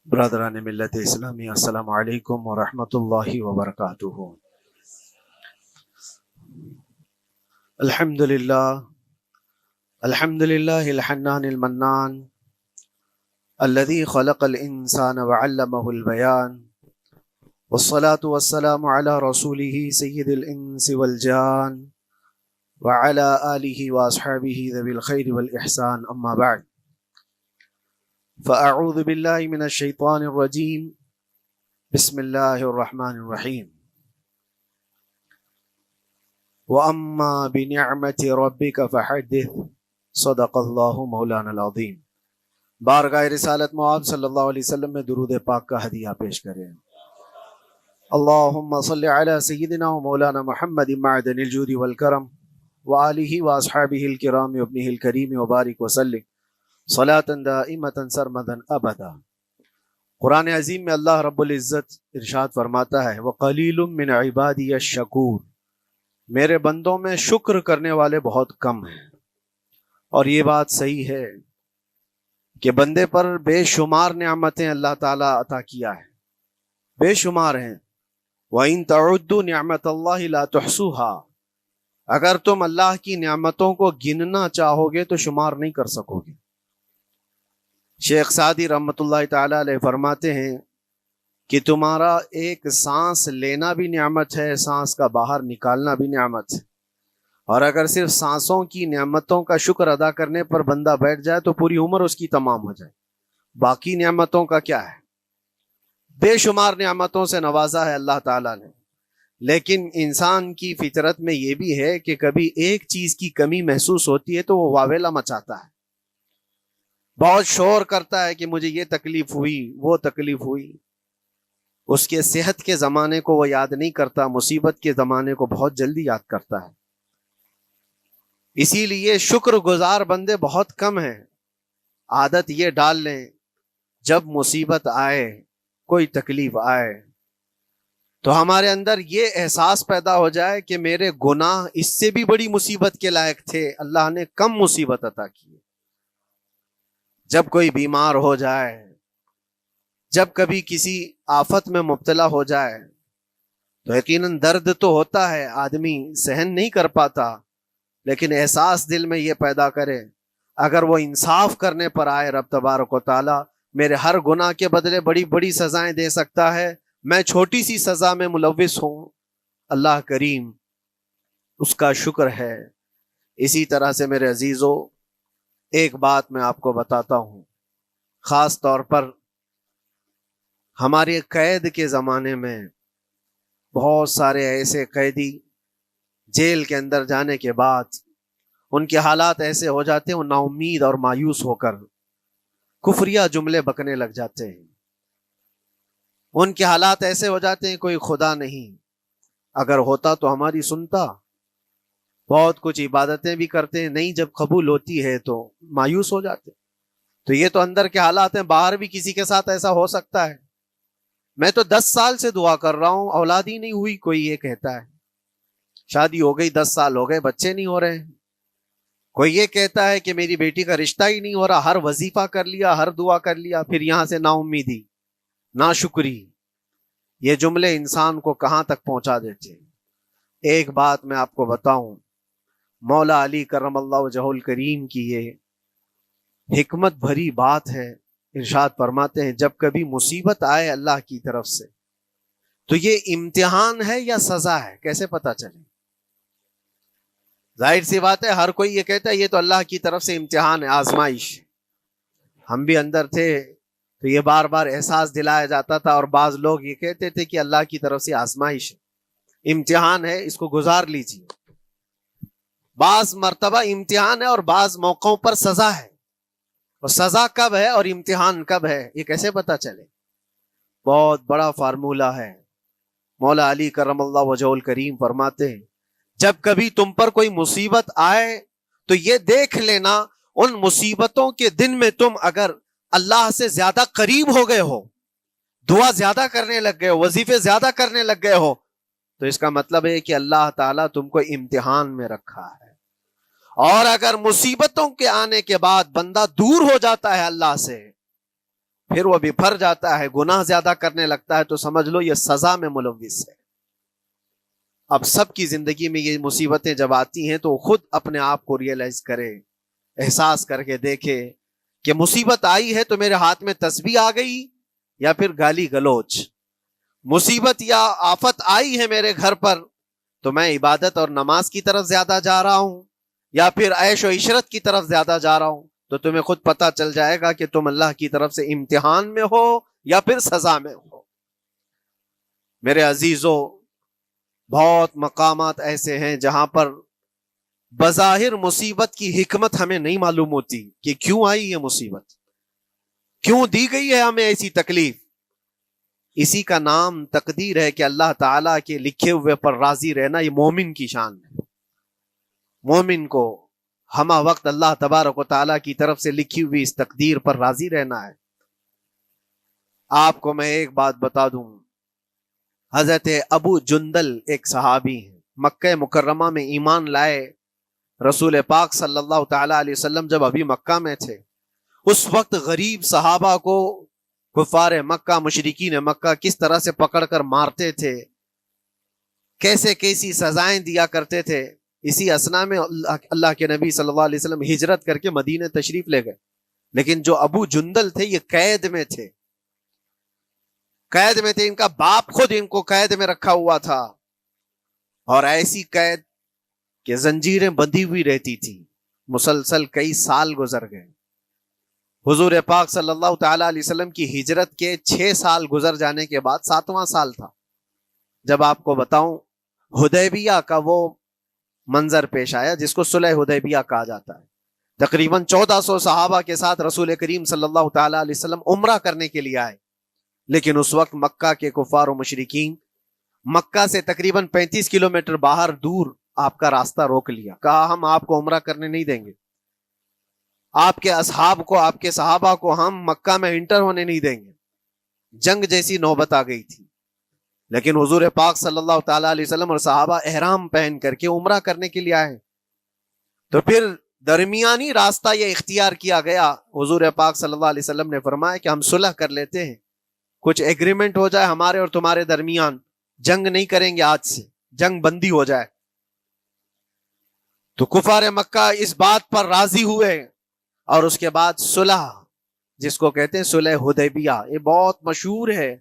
برادران ملت اسلامی، السلام علیکم ورحمۃ اللہ وبرکاتہ۔ الحمد للہ الحنان المنان الذي خلق الانسان وعلمه البیان، والصلاة والسلام على رسوله سید الانس والجان وعلى آلہ واصحابہ ذوی الخیر والاحسان، اما بعد فاعوذ باللہ من الشیطان الرجیم، بسم اللہ الرحمن الرحیم۔ وَأَمَّا بِنِعْمَةِ رَبِّكَ فَحَدِّثْ، صدق اللہ مولانا العظیم۔ بارگاہ رسالت معاذ صلی اللہ علیہ وسلم میں درود پاک کا ہدیہ پیش کریں۔ اللہم صلی علی سیدنا و مولانا محمد معدن الجود والکرم وآلہ واصحابہ الکرام وابنہ الکریم وبارک وسلم صلاۃ دائمۃ سرمدا ابدا۔ قرآن عظیم میں اللہ رب العزت ارشاد فرماتا ہے، وَقَلِيلٌ مِّنْ عِبَادِيَ الشَّكُورُ، میرے بندوں میں شکر کرنے والے بہت کم ہیں۔ اور یہ بات صحیح ہے کہ بندے پر بے شمار نعمتیں اللہ تعالیٰ عطا کیا ہے، بے شمار ہیں۔ وَإِن تَعُدُّوا نِعْمَتَ اللَّهِ لَا تُحْصُوهَا، اگر تم اللہ کی نعمتوں کو گننا چاہو گے تو شمار نہیں کر سکو گے۔ شیخ سعدی رحمۃ اللہ تعالی علیہ فرماتے ہیں کہ تمہارا ایک سانس لینا بھی نعمت ہے، سانس کا باہر نکالنا بھی نعمت ہے، اور اگر صرف سانسوں کی نعمتوں کا شکر ادا کرنے پر بندہ بیٹھ جائے تو پوری عمر اس کی تمام ہو جائے۔ باقی نعمتوں کا کیا ہے؟ بے شمار نعمتوں سے نوازا ہے اللہ تعالیٰ نے، لیکن انسان کی فطرت میں یہ بھی ہے کہ کبھی ایک چیز کی کمی محسوس ہوتی ہے تو وہ واویلا مچاتا ہے، بہت شور کرتا ہے کہ مجھے یہ تکلیف ہوئی، وہ تکلیف ہوئی۔ اس کے صحت کے زمانے کو وہ یاد نہیں کرتا، مصیبت کے زمانے کو بہت جلدی یاد کرتا ہے۔ اسی لیے شکر گزار بندے بہت کم ہیں۔ عادت یہ ڈال لیں، جب مصیبت آئے، کوئی تکلیف آئے، تو ہمارے اندر یہ احساس پیدا ہو جائے کہ میرے گناہ اس سے بھی بڑی مصیبت کے لائق تھے، اللہ نے کم مصیبت عطا کی۔ جب کوئی بیمار ہو جائے، جب کبھی کسی آفت میں مبتلا ہو جائے تو یقیناً درد تو ہوتا ہے، آدمی سہن نہیں کر پاتا، لیکن احساس دل میں یہ پیدا کرے اگر وہ انصاف کرنے پر آئے رب تبارک و تعالی میرے ہر گناہ کے بدلے بڑی بڑی سزائیں دے سکتا ہے، میں چھوٹی سی سزا میں ملوث ہوں، اللہ کریم اس کا شکر ہے۔ اسی طرح سے میرے عزیزو، ایک بات میں آپ کو بتاتا ہوں، خاص طور پر ہمارے قید کے زمانے میں بہت سارے ایسے قیدی جیل کے اندر جانے کے بعد ان کے حالات ایسے ہو جاتے ہیں، وہ نا امید اور مایوس ہو کر کفریہ جملے بکنے لگ جاتے ہیں۔ ان کے حالات ایسے ہو جاتے ہیں کوئی خدا نہیں، اگر ہوتا تو ہماری سنتا۔ بہت کچھ عبادتیں بھی کرتے ہیں، نہیں جب قبول ہوتی ہے تو مایوس ہو جاتے۔ تو یہ تو اندر کے حالات ہیں، باہر بھی کسی کے ساتھ ایسا ہو سکتا ہے۔ میں تو 10 سال سے دعا کر رہا ہوں، اولاد ہی نہیں ہوئی، کوئی یہ کہتا ہے۔ شادی ہو گئی، 10 سال ہو گئے، بچے نہیں ہو رہے ہیں۔ کوئی یہ کہتا ہے کہ میری بیٹی کا رشتہ ہی نہیں ہو رہا، ہر وظیفہ کر لیا، ہر دعا کر لیا، پھر یہاں سے نا امیدی، نا شکری۔ یہ جملے انسان کو کہاں تک پہنچا دیتے ہیں۔ ایک بات میں آپ کو بتاؤں، مولا علی کرم اللہ وجہہ الکریم کی یہ حکمت بھری بات ہے، ارشاد فرماتے ہیں جب کبھی مصیبت آئے اللہ کی طرف سے تو یہ امتحان ہے یا سزا ہے، کیسے پتا چلے؟ ظاہر سی بات ہے، ہر کوئی یہ کہتا ہے یہ تو اللہ کی طرف سے امتحان ہے، آزمائش۔ ہم بھی اندر تھے تو یہ بار بار احساس دلایا جاتا تھا، اور بعض لوگ یہ کہتے تھے کہ اللہ کی طرف سے آزمائش ہے، امتحان ہے، اس کو گزار لیجیے۔ بعض مرتبہ امتحان ہے اور بعض موقعوں پر سزا ہے، اور سزا کب ہے اور امتحان کب ہے یہ کیسے پتا چلے؟ بہت بڑا فارمولہ ہے۔ مولا علی کرم اللہ وجہہ الکریم فرماتے ہیں جب کبھی تم پر کوئی مصیبت آئے تو یہ دیکھ لینا ان مصیبتوں کے دن میں تم اگر اللہ سے زیادہ قریب ہو گئے ہو، دعا زیادہ کرنے لگ گئے ہو، وظیفے زیادہ کرنے لگ گئے ہو، تو اس کا مطلب ہے کہ اللہ تعالیٰ تم کو امتحان میں رکھا ہے۔ اور اگر مصیبتوں کے آنے کے بعد بندہ دور ہو جاتا ہے اللہ سے، پھر وہ بپھر جاتا ہے، گناہ زیادہ کرنے لگتا ہے، تو سمجھ لو یہ سزا میں ملوث ہے۔ اب سب کی زندگی میں یہ مصیبتیں جب آتی ہیں تو خود اپنے آپ کو ریئلائز کرے، احساس کر کے دیکھے کہ مصیبت آئی ہے تو میرے ہاتھ میں تسبیح آ گئی یا پھر گالی گلوچ، مصیبت یا آفت آئی ہے میرے گھر پر تو میں عبادت اور نماز کی طرف زیادہ جا رہا ہوں یا پھر عیش و عشرت کی طرف زیادہ جا رہا ہوں، تو تمہیں خود پتا چل جائے گا کہ تم اللہ کی طرف سے امتحان میں ہو یا پھر سزا میں ہو۔ میرے عزیزوں، بہت مقامات ایسے ہیں جہاں پر بظاہر مصیبت کی حکمت ہمیں نہیں معلوم ہوتی کہ کیوں آئی یہ مصیبت، کیوں دی گئی ہے ہمیں ایسی تکلیف۔ اسی کا نام تقدیر ہے کہ اللہ تعالیٰ کے لکھے ہوئے پر راضی رہنا یہ مومن کی شان ہے۔ مومن کو ہمہ وقت اللہ تبارک و تعالیٰ کی طرف سے لکھی ہوئی اس تقدیر پر راضی رہنا ہے۔ آپ کو میں ایک بات بتا دوں، حضرت ابو جندل ایک صحابی ہیں، مکہ مکرمہ میں ایمان لائے، رسول پاک صلی اللہ تعالیٰ علیہ وسلم جب ابھی مکہ میں تھے، اس وقت غریب صحابہ کو کفار مکہ، مشرکین مکہ کس طرح سے پکڑ کر مارتے تھے، کیسے کیسی سزائیں دیا کرتے تھے۔ اسی اسنا میں اللہ کے نبی صلی اللہ علیہ وسلم ہجرت کر کے مدینہ تشریف لے گئے، لیکن جو ابو جندل تھے یہ قید میں تھے، قید میں تھے، ان کا باپ خود ان کو قید میں رکھا ہوا تھا، اور ایسی قید کہ زنجیریں بندھی ہوئی رہتی تھی، مسلسل کئی سال گزر گئے۔ حضور پاک صلی اللہ تعالیٰ علیہ وسلم کی ہجرت کے 6 سال گزر جانے کے بعد 7واں سال تھا جب آپ کو بتاؤں حدیبیہ کا وہ منظر پیش آیا جس کو صلح حدیبیہ کہا جاتا ہے۔ تقریباً 1400 صحابہ کے ساتھ رسول کریم صلی اللہ تعالیٰ علیہ وسلم عمرہ کرنے کے لیے آئے، لیکن اس وقت مکہ کے کفار و مشرکین مکہ سے تقریباً 35 کلومیٹر باہر دور آپ کا راستہ روک لیا، کہا ہم آپ کو عمرہ کرنے نہیں دیں گے، آپ کے اصحاب کو، آپ کے صحابہ کو ہم مکہ میں انٹر ہونے نہیں دیں گے۔ جنگ جیسی نوبت آ گئی تھی، لیکن حضور پاک صلی اللہ تعالیٰ علیہ وسلم اور صحابہ احرام پہن کر کے عمرہ کرنے کے لیے آئے، تو پھر درمیانی راستہ یہ اختیار کیا گیا۔ حضور پاک صلی اللہ علیہ وسلم نے فرمایا کہ ہم صلح کر لیتے ہیں، کچھ ایگریمنٹ ہو جائے ہمارے اور تمہارے درمیان، جنگ نہیں کریں گے، آج سے جنگ بندی ہو جائے۔ تو کفار مکہ اس بات پر راضی ہوئے، اور اس کے بعد صلح، جس کو کہتے ہیں صلح حدیبیہ، یہ بہت مشہور ہے،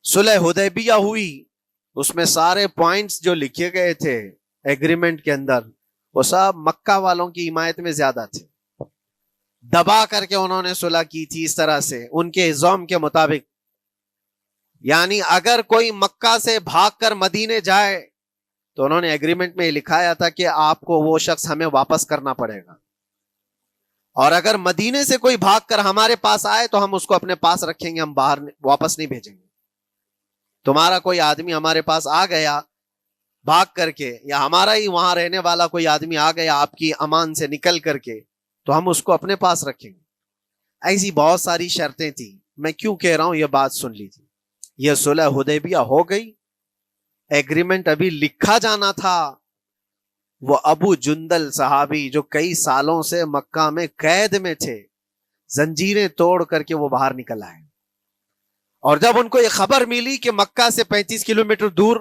صلح حدیبیہ ہوئی۔ اس میں سارے پوائنٹس جو لکھے گئے تھے ایگریمنٹ کے اندر وہ سب مکہ والوں کی حمایت میں زیادہ تھے، دبا کر کے انہوں نے صلح کی تھی اس طرح سے ان کے الزام کے مطابق، یعنی اگر کوئی مکہ سے بھاگ کر مدینے جائے تو انہوں نے ایگریمنٹ میں لکھایا تھا کہ آپ کو وہ شخص ہمیں واپس کرنا پڑے گا، اور اگر مدینے سے کوئی بھاگ کر ہمارے پاس آئے تو ہم اس کو اپنے پاس رکھیں گے، ہم باہر واپس نہیں بھیجیں گے۔ تمہارا کوئی آدمی ہمارے پاس آ گیا بھاگ کر کے، یا ہمارا ہی وہاں رہنے والا کوئی آدمی آ گیا آپ کی امان سے نکل کر کے، تو ہم اس کو اپنے پاس رکھیں گے۔ ایسی بہت ساری شرطیں تھیں، میں کیوں کہہ رہا ہوں یہ بات سن لیجیے۔ یہ صلح حدیبیہ ہو گئی، ایگریمنٹ ابھی لکھا جانا تھا، وہ ابو جندل صحابی جو کئی سالوں سے مکہ میں قید میں تھے، زنجیریں توڑ کر کے وہ باہر نکل آئے، اور جب ان کو یہ خبر ملی کہ مکہ سے 35 کلومیٹر دور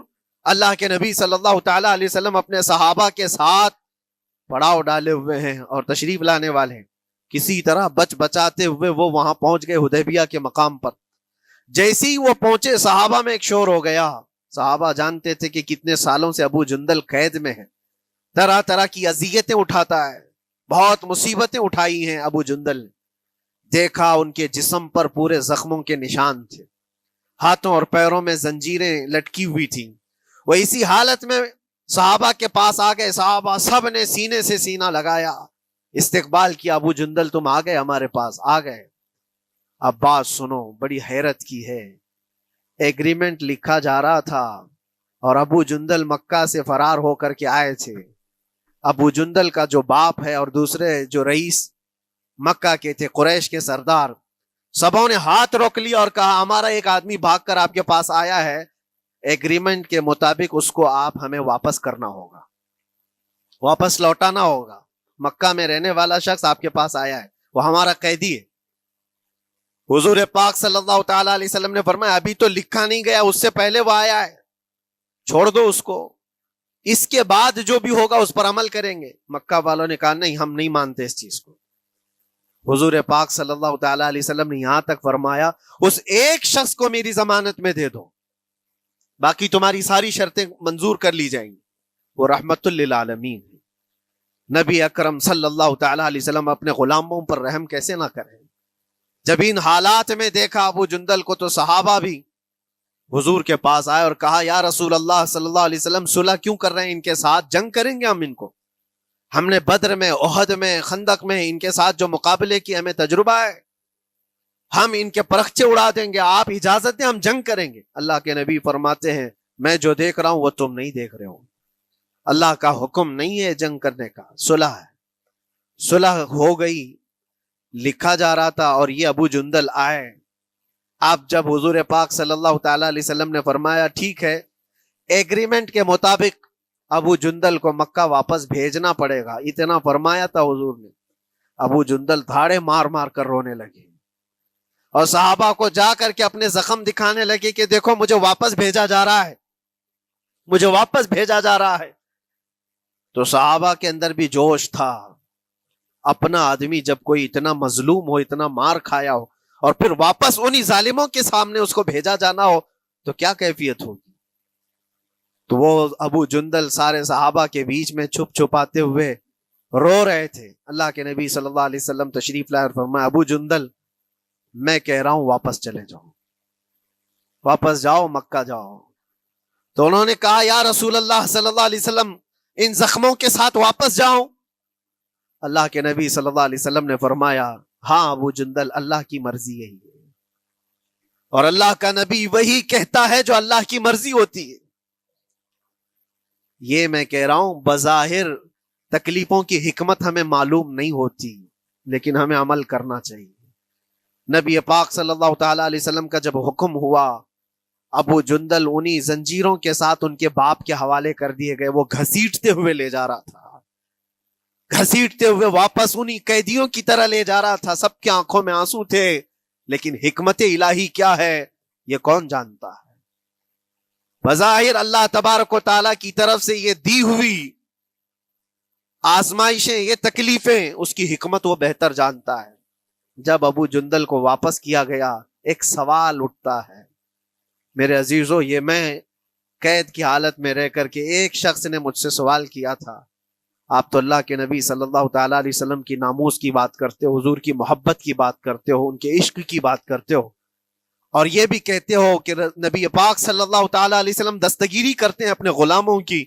اللہ کے نبی صلی اللہ تعالیٰ علیہ وسلم اپنے صحابہ کے ساتھ پڑاؤ ڈالے ہوئے ہیں اور تشریف لانے والے ہیں، کسی طرح بچ بچاتے ہوئے وہ وہاں پہنچ گئے حدیبیہ کے مقام پر۔ جیسے ہی وہ پہنچے صحابہ میں ایک شور ہو گیا، صحابہ جانتے تھے کہ کتنے سالوں سے ابو جندل قید میں ہے، طرح طرح کی اذیتیں اٹھاتا ہے، بہت مصیبتیں اٹھائی ہیں ابو جندل۔ دیکھا ان کے جسم پر پورے زخموں کے نشان تھے، ہاتھوں اور پیروں میں زنجیریں لٹکی ہوئی تھیں۔ وہ اسی حالت میں صحابہ کے پاس آ گئے، صحابہ سب نے سینے سے سینہ لگایا، استقبال کیا، ابو جندل تم آ گئے ہمارے پاس، آ گئے۔ اب بات سنو، بڑی حیرت کی ہے، ایگریمنٹ لکھا جا رہا تھا اور ابو جندل مکہ سے فرار ہو کر کے آئے تھے۔ ابو جندل کا جو باپ ہے اور دوسرے جو رئیس مکہ کے تھے، قریش کے سردار، سبوں نے ہاتھ روک لیا اور کہا ہمارا ایک آدمی بھاگ کر آپ کے پاس آیا ہے، ایگریمنٹ کے مطابق اس کو آپ ہمیں واپس کرنا ہوگا، واپس لوٹانا ہوگا۔ مکہ میں رہنے والا شخص آپ کے پاس آیا ہے، وہ ہمارا قیدی ہے۔ حضور پاک صلی اللہ تعالی علیہ وسلم نے فرمایا ابھی تو لکھا نہیں گیا، اس سے پہلے وہ آیا ہے، چھوڑ دو اس کو، اس کے بعد جو بھی ہوگا اس پر عمل کریں گے۔ مکہ والوں نے کہا نہیں، ہم نہیں مانتے اس چیز کو۔ حضور پاک صلی اللہ تعالی علیہ وسلم نے یہاں تک فرمایا اس ایک شخص کو میری ضمانت میں دے دو، باقی تمہاری ساری شرطیں منظور کر لی جائیں گی۔ وہ رحمت للعالمین، نبی اکرم صلی اللہ تعالی علیہ وسلم اپنے غلاموں پر رحم کیسے نہ کریں؟ جب ان حالات میں دیکھا ابو جندل کو تو صحابہ بھی حضور کے پاس آئے اور کہا یا رسول اللہ صلی اللہ علیہ وسلم صلح کیوں کر رہے ہیں ان کے ساتھ؟ جنگ کریں گے ہم ان کو، ہم نے بدر میں، احد میں، خندق میں ان کے ساتھ جو مقابلے کی ہمیں تجربہ ہے، ہم ان کے پرخچے اڑا دیں گے، آپ اجازت دیں ہم جنگ کریں گے۔ اللہ کے نبی فرماتے ہیں میں جو دیکھ رہا ہوں وہ تم نہیں دیکھ رہے ہو، اللہ کا حکم نہیں ہے جنگ کرنے کا، صلح ہے۔ صلح ہو گئی، لکھا جا رہا تھا، اور یہ ابو جندل آئے۔ آپ جب حضور پاک صلی اللہ تعالی علیہ وسلم نے فرمایا ٹھیک ہے ایگریمنٹ کے مطابق ابو جندل کو مکہ واپس بھیجنا پڑے گا، اتنا فرمایا تھا حضور نے، ابو جندل دھاڑے مار مار کر رونے لگے اور صحابہ کو جا کر کے اپنے زخم دکھانے لگے کہ دیکھو مجھے واپس بھیجا جا رہا ہے، مجھے واپس بھیجا جا رہا ہے۔ تو صحابہ کے اندر بھی جوش تھا، اپنا آدمی جب کوئی اتنا مظلوم ہو، اتنا مار کھایا ہو، اور پھر واپس انہی ظالموں کے سامنے اس کو بھیجا جانا ہو تو کیا کیفیت ہوگی۔ تو وہ ابو جندل سارے صحابہ کے بیچ میں چھپ چھپاتے ہوئے رو رہے تھے۔ اللہ کے نبی صلی اللہ علیہ وسلم تشریف لائے اور فرمایا ابو جندل میں کہہ رہا ہوں واپس چلے جاؤ، واپس جاؤ، مکہ جاؤ۔ تو انہوں نے کہا یا رسول اللہ صلی اللہ علیہ وسلم ان زخموں کے ساتھ واپس جاؤ؟ اللہ کے نبی صلی اللہ علیہ وسلم نے فرمایا ہاں ابو جندل اللہ کی مرضی یہی ہے، اور اللہ کا نبی وہی کہتا ہے جو اللہ کی مرضی ہوتی ہے۔ یہ میں کہہ رہا ہوں بظاہر تکلیفوں کی حکمت ہمیں معلوم نہیں ہوتی، لیکن ہمیں عمل کرنا چاہیے۔ نبی پاک صلی اللہ تعالی علیہ وسلم کا جب حکم ہوا، ابو جندل انہی زنجیروں کے ساتھ ان کے باپ کے حوالے کر دیے گئے، وہ گھسیٹتے ہوئے لے جا رہا تھا، گھسیٹتے ہوئے واپس انہی قیدیوں کی طرح لے جا رہا تھا۔ سب کی آنکھوں میں آنسو تھے، لیکن حکمت الہی کیا ہے یہ کون جانتا ہے؟ بظاہر اللہ تبارک و تعالیٰ کی طرف سے یہ دی ہوئی آزمائشیں، یہ تکلیفیں، اس کی حکمت وہ بہتر جانتا ہے۔ جب ابو جندل کو واپس کیا گیا ایک سوال اٹھتا ہے میرے عزیزو، یہ میں قید کی حالت میں رہ کر کے ایک شخص نے مجھ سے سوال کیا تھا، آپ تو اللہ کے نبی صلی اللہ تعالی علیہ وسلم کی ناموس کی بات کرتے ہو، حضور کی محبت کی بات کرتے ہو، ان کے عشق کی بات کرتے ہو، اور یہ بھی کہتے ہو کہ نبی پاک صلی اللہ تعالی علیہ وسلم دستگیری کرتے ہیں، اپنے غلاموں کی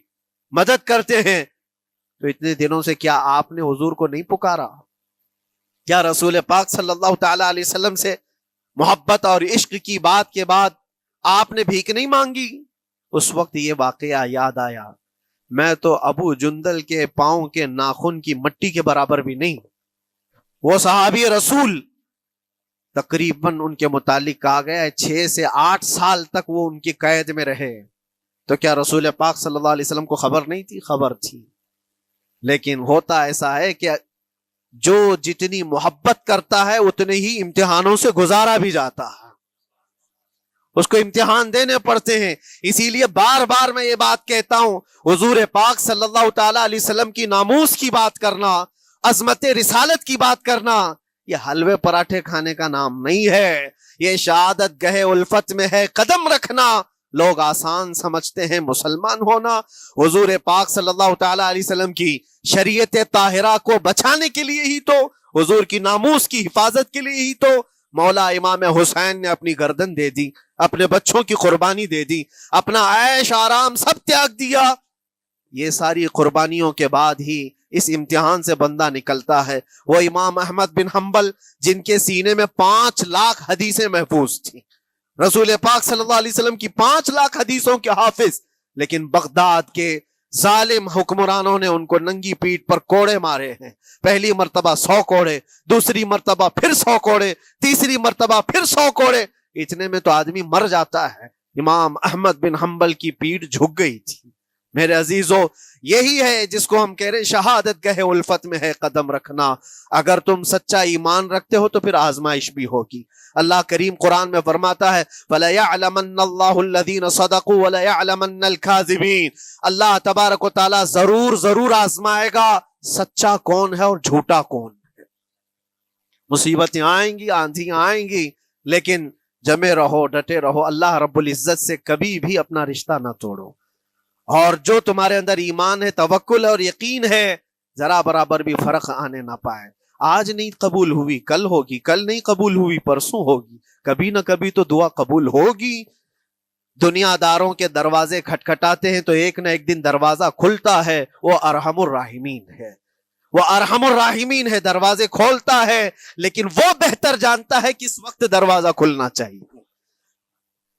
مدد کرتے ہیں، تو اتنے دنوں سے کیا آپ نے حضور کو نہیں پکارا؟ کیا رسول پاک صلی اللہ تعالی علیہ وسلم سے محبت اور عشق کی بات کے بعد آپ نے بھیک نہیں مانگی؟ اس وقت یہ واقعہ یاد آیا، میں تو ابو جندل کے پاؤں کے ناخن کی مٹی کے برابر بھی نہیں۔ وہ صحابی رسول تقریباً ان کے متعلق کہا گیا ہے 6 سے 8 سال تک وہ ان کی قید میں رہے، تو کیا رسول پاک صلی اللہ علیہ وسلم کو خبر نہیں تھی؟ خبر تھی، لیکن ہوتا ایسا ہے کہ جو جتنی محبت کرتا ہے اتنے ہی امتحانوں سے گزارا بھی جاتا ہے، اس کو امتحان دینے پڑتے ہیں۔ اسی لیے بار بار میں یہ بات کہتا ہوں، حضور پاک صلی اللہ تعالی علیہ وسلم کی ناموس کی بات کرنا، عظمت رسالت کی بات کرنا، یہ حلوے پراٹھے کھانے کا نام نہیں ہے، یہ شہادت گہے الفت میں ہے قدم رکھنا۔ لوگ آسان سمجھتے ہیں مسلمان ہونا، حضور پاک صلی اللہ تعالی علیہ وسلم کی شریعت طاہرہ کو بچانے کے لیے ہی تو، حضور کی ناموس کی حفاظت کے لیے ہی تو مولا امام حسین نے اپنی گردن دے دی، اپنے بچوں کی قربانی دے دی، اپنا عیش آرام سب تیاگ دیا۔ یہ ساری قربانیوں کے بعد ہی اس امتحان سے بندہ نکلتا ہے۔ وہ امام احمد بن حنبل جن کے سینے میں 5 لاکھ حدیثیں محفوظ تھیں، رسول پاک صلی اللہ علیہ وسلم کی 5 لاکھ حدیثوں کے حافظ، لیکن بغداد کے ظالم حکمرانوں نے ان کو ننگی پیٹھ پر کوڑے مارے ہیں، پہلی مرتبہ 100 کوڑے، دوسری مرتبہ پھر 100 کوڑے، تیسری مرتبہ پھر 100 کوڑے، اتنے میں تو آدمی مر جاتا ہے۔ امام احمد بن حنبل کی پیٹھ جھک گئی تھی، میرے عزیزو یہی ہے جس کو ہم کہہ رہے ہیں شہادت گہ الفت میں ہے قدم رکھنا. اگر تم سچا ایمان رکھتے ہو تو پھر آزمائش بھی ہوگی. اللہ کریم قرآن میں فرماتا ہے وَلَيَعْلَمَنَّ اللَّهُ الَّذِينَ صَدَقُوا وَلَيَعْلَمَنَّ الْكَاذِبِينَ. اللہ تبارک و تعالیٰ ضرور آزمائے گا سچا کون ہے اور جھوٹا کون ہے. مصیبتیں آئیں گی، آندھیاں آئیں گی، لیکن جمے رہو، ڈٹے رہو. اللہ رب العزت سے کبھی بھی اپنا رشتہ نہ توڑو. اور جو تمہارے اندر ایمان ہے، توکل اور یقین ہے، ذرا برابر بھی فرق آنے نہ پائے. آج نہیں قبول ہوئی کل ہوگی، کل نہیں قبول ہوئی پرسوں ہوگی، کبھی نہ کبھی تو دعا قبول ہوگی. دنیا داروں کے دروازے کھٹکھٹاتے ہیں تو ایک نہ ایک دن دروازہ کھلتا ہے. وہ ارحم الراحمین ہے، وہ ارحم الراحمین ہے، دروازے کھولتا ہے، لیکن وہ بہتر جانتا ہے کس وقت دروازہ کھلنا چاہیے.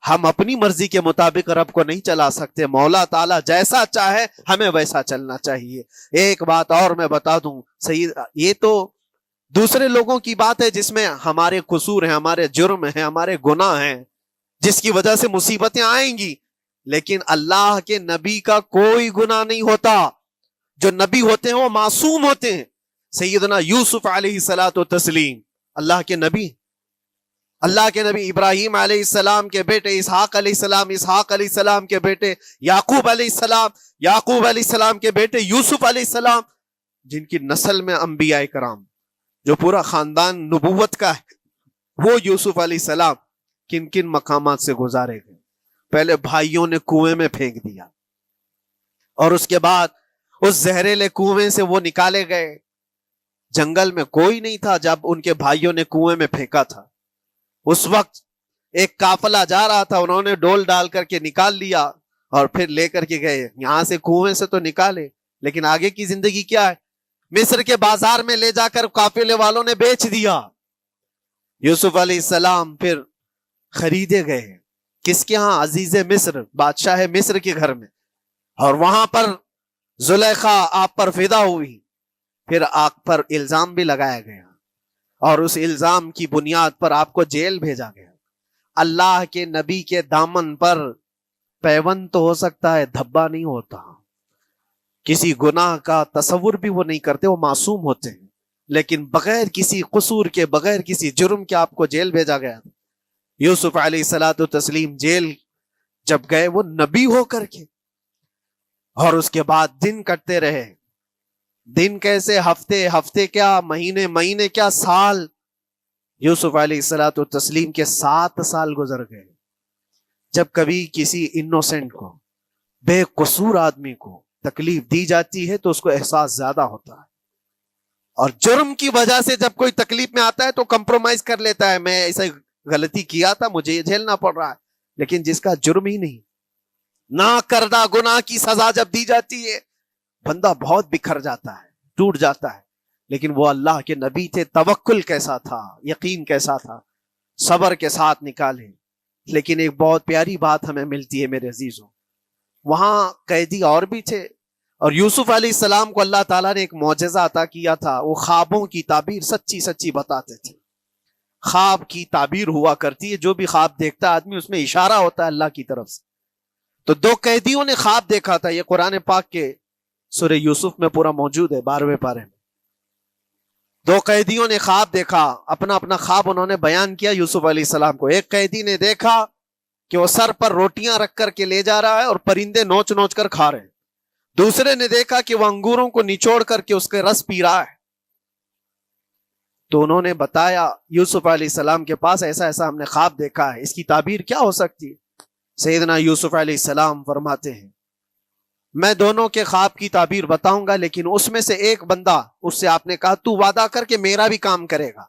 ہم اپنی مرضی کے مطابق رب کو نہیں چلا سکتے. مولا تعالیٰ جیسا چاہے ہمیں ویسا چلنا چاہیے. ایک بات اور میں بتا دوں سید، یہ تو دوسرے لوگوں کی بات ہے جس میں ہمارے قصور ہیں، ہمارے جرم ہیں، ہمارے گناہ ہیں، جس کی وجہ سے مصیبتیں آئیں گی. لیکن اللہ کے نبی کا کوئی گناہ نہیں ہوتا. جو نبی ہوتے ہیں وہ معصوم ہوتے ہیں. سیدنا یوسف علیہ الصلوۃ والتسلیم اللہ کے نبی، اللہ کے نبی ابراہیم علیہ السلام کے بیٹے اسحاق علیہ السلام، اسحاق علیہ السلام کے بیٹے یعقوب علیہ السلام، یعقوب علیہ السلام کے بیٹے یوسف علیہ السلام، جن کی نسل میں انبیاء کرام جو پورا خاندان نبوت کا ہے، وہ یوسف علیہ السلام کن کن مقامات سے گزارے گئے. پہلے بھائیوں نے کنویں میں پھینک دیا، اور اس کے بعد اس زہریلے کنویں سے وہ نکالے گئے. جنگل میں کوئی نہیں تھا جب ان کے بھائیوں نے کنویں میں پھینکا تھا. اس وقت ایک قافلہ جا رہا تھا، انہوں نے ڈول ڈال کر کے نکال لیا اور پھر لے کر کے گئے. یہاں سے کنویں سے تو نکالے، لیکن آگے کی زندگی کیا ہے؟ مصر کے بازار میں لے جا کر قافلے والوں نے بیچ دیا. یوسف علیہ السلام پھر خریدے گئے. کس کے ہاں؟ عزیز مصر، بادشاہ مصر کے گھر میں. اور وہاں پر زلیخا آپ پر فدا ہوئی. پھر آپ پر الزام بھی لگایا گیا، اور اس الزام کی بنیاد پر آپ کو جیل بھیجا گیا. اللہ کے نبی کے دامن پر پیوند تو ہو سکتا ہے، دھبا نہیں ہوتا. کسی گناہ کا تصور بھی وہ نہیں کرتے، وہ معصوم ہوتے ہیں. لیکن بغیر کسی قصور کے، بغیر کسی جرم کے آپ کو جیل بھیجا گیا. یوسف علیہ الصلوۃ والتسلیم جیل جب گئے وہ نبی ہو کر کے، اور اس کے بعد دن کٹتے رہے. دن کیسے؟ ہفتے، ہفتے کیا مہینے، مہینے کیا سال. یوسف علیہ الصلوۃ والتسلیم کے 7 سال گزر گئے. جب کبھی کسی انوسنٹ کو، بے قصور آدمی کو تکلیف دی جاتی ہے تو اس کو احساس زیادہ ہوتا ہے. اور جرم کی وجہ سے جب کوئی تکلیف میں آتا ہے تو کمپرومائز کر لیتا ہے، میں ایسا غلطی کیا تھا، مجھے یہ جھیلنا پڑ رہا ہے. لیکن جس کا جرم ہی نہیں، نہ کردہ گناہ کی سزا جب دی جاتی ہے، بندہ بہت بکھر جاتا ہے، ٹوٹ جاتا ہے. لیکن وہ اللہ کے نبی تھے. توکل کیسا تھا، یقین کیسا تھا، صبر کے ساتھ نکالے. لیکن ایک بہت پیاری بات ہمیں ملتی ہے میرے عزیزوں، وہاں قیدی اور بھی تھے، اور یوسف علیہ السلام کو اللہ تعالیٰ نے ایک معجزہ عطا کیا تھا. وہ خوابوں کی تعبیر سچی سچی بتاتے تھے. خواب کی تعبیر ہوا کرتی ہے، جو بھی خواب دیکھتا ہے آدمی اس میں اشارہ ہوتا ہے اللہ کی طرف سے. تو 2 قیدیوں نے خواب دیکھا تھا. یہ قرآن پاک کے سورہ یوسف میں پورا موجود ہے، 12ویں پارے میں. 2 قیدیوں نے خواب دیکھا، اپنا اپنا خواب انہوں نے بیان کیا یوسف علیہ السلام کو. ایک قیدی نے دیکھا کہ وہ سر پر روٹیاں رکھ کر کے لے جا رہا ہے اور پرندے نوچ نوچ کر کھا رہے ہیں. دوسرے نے دیکھا کہ وہ انگوروں کو نچوڑ کر کے اس کے رس پی رہا ہے. تو انہوں نے بتایا یوسف علیہ السلام کے پاس ایسا ایسا ہم نے خواب دیکھا ہے، اس کی تعبیر کیا ہو سکتی ہے؟ سیدنا یوسف علیہ السلام فرماتے ہیں میں دونوں کے خواب کی تعبیر بتاؤں گا، لیکن اس میں سے ایک بندہ، اس سے آپ نے کہا تو وعدہ کر کے میرا بھی کام کرے گا،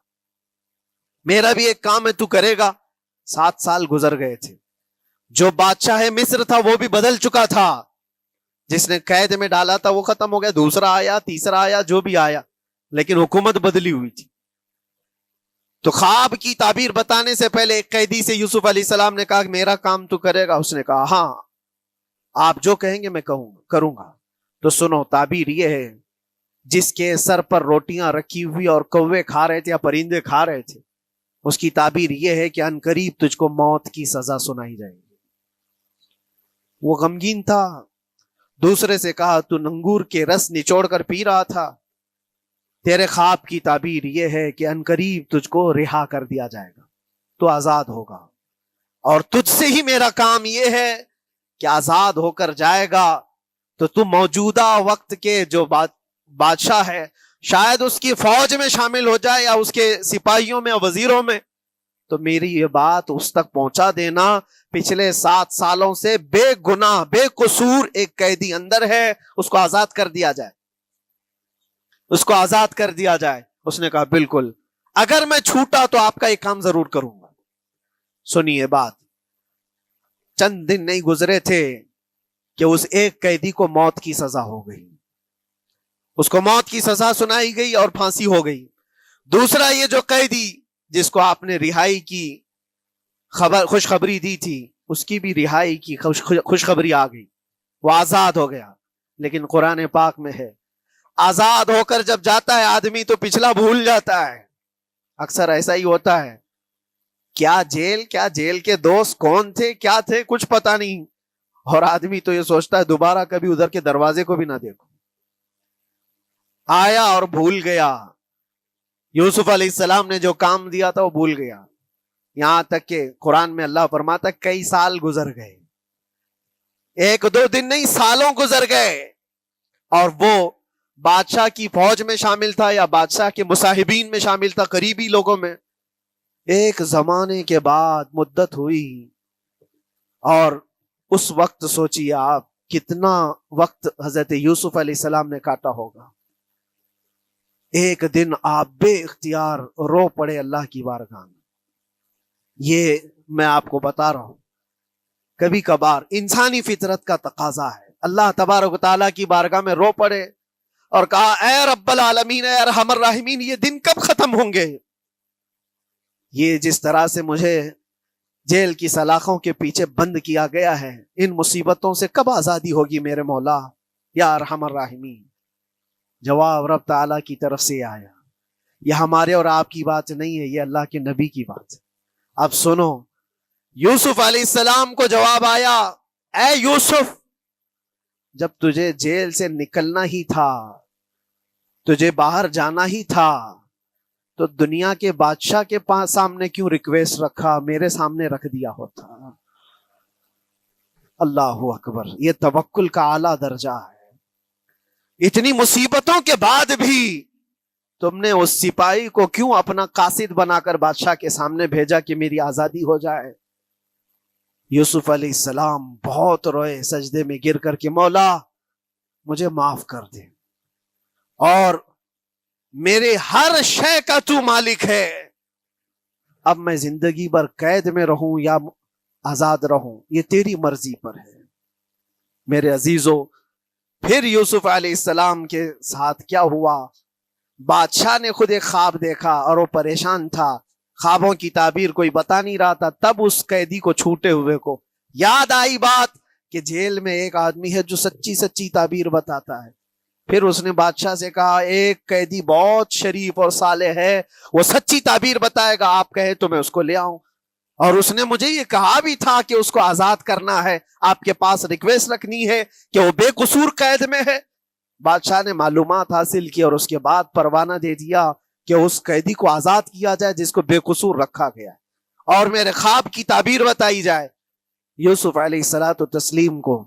میرا بھی ایک کام ہے تو کرے گا. 7 سال گزر گئے تھے. جو بادشاہ مصر تھا وہ بھی بدل چکا تھا. جس نے قید میں ڈالا تھا وہ ختم ہو گیا، دوسرا آیا، تیسرا آیا، جو بھی آیا، لیکن حکومت بدلی ہوئی تھی. تو خواب کی تعبیر بتانے سے پہلے ایک قیدی سے یوسف علیہ السلام نے کہا کہ میرا کام تو کرے گا. اس نے کہا ہاں آپ جو کہیں گے میں کروں گا. تو سنو، تعبیر یہ ہے، جس کے سر پر روٹیاں رکھی ہوئی اور کوے کھا رہے تھے یا پرندے کھا رہے تھے، اس کی تعبیر یہ ہے کہ عنقریب تجھ کو موت کی سزا سنائی جائے گی. وہ غمگین تھا، دوسرے سے کہا تو انگور کے رس نچوڑ کر پی رہا تھا، تیرے خواب کی تعبیر یہ ہے کہ عنقریب تجھ کو رہا کر دیا جائے گا، تو آزاد ہوگا، اور تجھ سے ہی میرا کام یہ ہے کہ آزاد ہو کر جائے گا تو تو موجودہ وقت کے جو بادشاہ ہے شاید اس کی فوج میں شامل ہو جائے یا اس کے سپاہیوں میں وزیروں میں، تو میری یہ بات اس تک پہنچا دینا، پچھلے 7 سالوں سے بے گناہ بے قصور ایک قیدی اندر ہے، اس کو آزاد کر دیا جائے، اس کو آزاد کر دیا جائے۔ اس نے کہا بالکل، اگر میں چھوٹا تو آپ کا ایک کام ضرور کروں گا۔ سنیے بات، چند دن نہیں گزرے تھے کہ اس ایک قیدی کو موت کی سزا ہو گئی، اس کو موت کی سزا سنائی گئی اور پھانسی ہو گئی۔ دوسرا یہ جو قیدی جس کو آپ نے رہائی کی خوشخبری دی تھی، اس کی بھی رہائی کی خوشخبری آ گئی، وہ آزاد ہو گیا۔ لیکن قرآن پاک میں ہے آزاد ہو کر جب جاتا ہے آدمی تو پچھلا بھول جاتا ہے، اکثر ایسا ہی ہوتا ہے، کیا جیل کے دوست کون تھے کیا تھے کچھ پتا نہیں، اور آدمی تو یہ سوچتا ہے دوبارہ کبھی ادھر کے دروازے کو بھی نہ دیکھو، آیا اور بھول گیا۔ یوسف علیہ السلام نے جو کام دیا تھا وہ بھول گیا، یہاں تک کہ قرآن میں اللہ فرماتا کئی سال گزر گئے، 1-2 دن نہیں سالوں گزر گئے، اور وہ بادشاہ کی فوج میں شامل تھا یا بادشاہ کے مصاحبین میں شامل تھا، قریبی لوگوں میں۔ ایک زمانے کے بعد مدت ہوئی، اور اس وقت سوچیے آپ کتنا وقت حضرت یوسف علیہ السلام نے کاٹا ہوگا۔ ایک دن آپ بے اختیار رو پڑے اللہ کی بارگاہ میں۔ یہ میں آپ کو بتا رہا ہوں، کبھی کبھار انسانی فطرت کا تقاضا ہے، اللہ تبارک و تعالیٰ کی بارگاہ میں رو پڑے اور کہا اے رب العالمین، اے ارحم الراحمین، یہ دن کب ختم ہوں گے؟ یہ جس طرح سے مجھے جیل کی سلاخوں کے پیچھے بند کیا گیا ہے، ان مصیبتوں سے کب آزادی ہوگی میرے مولا یا ارحم الراحمین؟ جواب رب تعالیٰ کی طرف سے آیا، یہ ہمارے اور آپ کی بات نہیں ہے، یہ اللہ کے نبی کی بات ہے۔ اب سنو، یوسف علیہ السلام کو جواب آیا، اے یوسف، جب تجھے جیل سے نکلنا ہی تھا، تجھے باہر جانا ہی تھا، تو دنیا کے بادشاہ کے پاس سامنے کیوں ریکویسٹ رکھا، میرے سامنے رکھ دیا ہوتا۔ اللہ اکبر، یہ توکل کا اعلیٰ درجہ ہے۔ اتنی مصیبتوں کے بعد بھی تم نے اس سپاہی کو کیوں اپنا قاصد بنا کر بادشاہ کے سامنے بھیجا کہ میری آزادی ہو جائے؟ یوسف علیہ السلام بہت روئے، سجدے میں گر کر کے مولا مجھے معاف کر دے، اور میرے ہر شے کا تو مالک ہے، اب میں زندگی بھر قید میں رہوں یا آزاد رہوں یہ تیری مرضی پر ہے۔ میرے عزیزو، پھر یوسف علیہ السلام کے ساتھ کیا ہوا؟ بادشاہ نے خود ایک خواب دیکھا اور وہ پریشان تھا، خوابوں کی تعبیر کوئی بتا نہیں رہا تھا۔ تب اس قیدی کو چھوٹے ہوئے کو یاد آئی بات کہ جیل میں ایک آدمی ہے جو سچی سچی تعبیر بتاتا ہے۔ پھر اس نے بادشاہ سے کہا ایک قیدی بہت شریف اور صالح ہے، وہ سچی تعبیر بتائے گا، آپ کہے تو میں اس کو لے آؤں، اور اس نے مجھے یہ کہا بھی تھا کہ اس کو آزاد کرنا ہے، آپ کے پاس ریکویسٹ رکھنی ہے کہ وہ بے قصور قید میں ہے۔ بادشاہ نے معلومات حاصل کی اور اس کے بعد پروانہ دے دیا کہ اس قیدی کو آزاد کیا جائے جس کو بے قصور رکھا گیا ہے، اور میرے خواب کی تعبیر بتائی جائے۔ یوسف علیہ الصلوۃ والتسلیم کو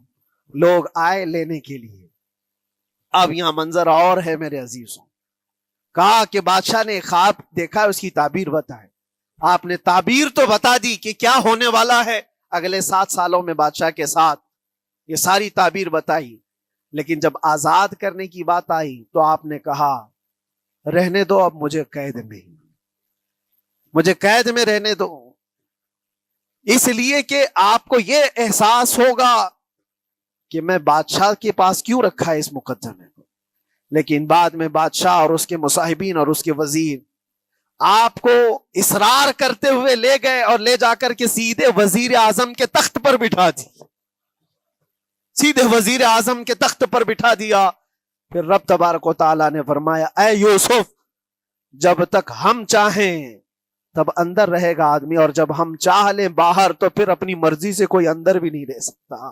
لوگ آئے لینے کے لیے۔ اب یہاں منظر اور ہے میرے عزیزوں، کہا کہ بادشاہ نے خواب دیکھا، اس کی تعبیر بتائے۔ آپ نے تعبیر تو بتا دی کہ کیا ہونے والا ہے اگلے 7 سالوں میں بادشاہ کے ساتھ، یہ ساری تعبیر بتائی، لیکن جب آزاد کرنے کی بات آئی تو آپ نے کہا رہنے دو، اب مجھے قید میں رہنے دو، اس لیے کہ آپ کو یہ احساس ہوگا کہ میں بادشاہ کے پاس کیوں رکھا ہے اس مقدمے کو۔ لیکن بعد میں بادشاہ اور اس کے مصاحبین اور اس کے وزیر آپ کو اصرار کرتے ہوئے لے گئے اور لے جا کر کے سیدھے وزیر اعظم کے تخت پر بٹھا دی، سیدھے وزیر اعظم کے تخت پر بٹھا دیا۔ پھر رب تبارک و تعالیٰ نے فرمایا اے یوسف، جب تک ہم چاہیں تب اندر رہے گا آدمی، اور جب ہم چاہ لیں باہر تو پھر اپنی مرضی سے کوئی اندر بھی نہیں رہ سکتا۔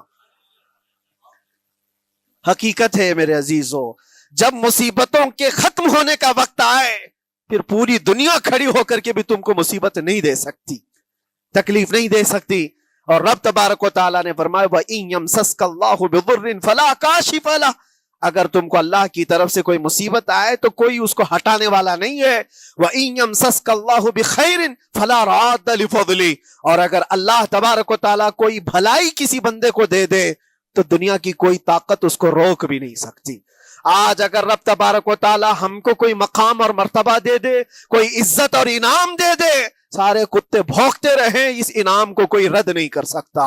حقیقت ہے میرے عزیزوں، جب مصیبتوں کے ختم ہونے کا وقت آئے پھر پوری دنیا کھڑی ہو کر کے بھی تم کو مصیبت نہیں دے سکتی، تکلیف نہیں دے سکتی۔ اور رب تبارک و تعالیٰ نے فرمایا وَإِن يَمْسَسْكَ اللَّهُ بِضُرٍّ فَلَا كَاشِفَ لَهُ، اگر تم کو اللہ کی طرف سے کوئی مصیبت آئے تو کوئی اس کو ہٹانے والا نہیں ہے۔ وَإِن يَمْسَسْكَ اللَّهُ بِخَيْرٍ فَلَا رَادَّ لِفَضْلِهِ، اور اگر اللہ تبارک و تعالیٰ کوئی بھلائی کسی بندے کو دے دے تو دنیا کی کوئی طاقت اس کو روک بھی نہیں سکتی۔ آج اگر رب تبارک و تعالیٰ ہم کو کوئی مقام اور مرتبہ دے دے، کوئی عزت اور انعام دے دے، سارے کتے بھونکتے رہیں، اس انعام کو کوئی رد نہیں کر سکتا۔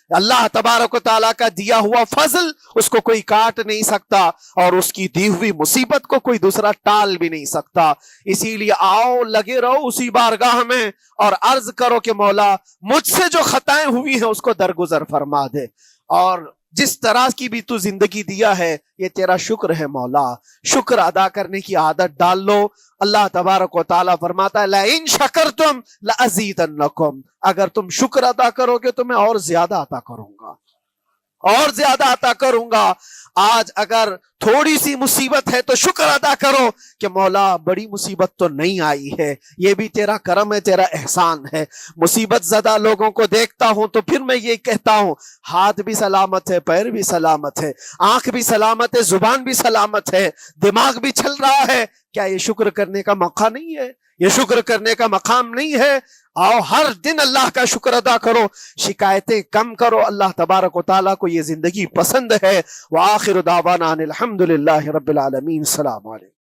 اللہ تبارک و تعالیٰ کا دیا ہوا فضل اس کو کوئی کاٹ نہیں سکتا، اور اس کی دی ہوئی مصیبت کو کوئی دوسرا ٹال بھی نہیں سکتا۔ اسی لیے آؤ لگے رہو اسی بارگاہ میں اور عرض کرو کہ مولا مجھ سے جو خطائیں ہوئی ہیں اس کو درگزر فرما دے، اور جس طرح کی بھی تو زندگی دیا ہے یہ تیرا شکر ہے مولا، شکر ادا کرنے کی عادت ڈال لو۔ اللہ تبارک و تعالیٰ فرماتا ہے لَإِن شَكَرْتُمْ لَأَزِيدَنَّكُمْ، اگر تم شکر ادا کرو گے تو میں اور زیادہ عطا کروں گا، اور زیادہ عطا کروں گا۔ آج اگر تھوڑی سی مصیبت ہے تو شکر ادا کرو کہ مولا بڑی مصیبت تو نہیں آئی ہے، یہ بھی تیرا کرم ہے، تیرا احسان ہے۔ مصیبت زدہ لوگوں کو دیکھتا ہوں تو پھر میں یہ کہتا ہوں ہاتھ بھی سلامت ہے، پیر بھی سلامت ہے، آنکھ بھی سلامت ہے، زبان بھی سلامت ہے، دماغ بھی چل رہا ہے، کیا یہ شکر کرنے کا موقع نہیں ہے؟ یہ شکر کرنے کا مقام نہیں ہے؟ آؤ ہر دن اللہ کا شکر ادا کرو، شکایتیں کم کرو، اللہ تبارک و تعالیٰ کو یہ زندگی پسند ہے۔ وآخر دعوانا ان الحمد للہ رب العالمین۔ السلام علیکم۔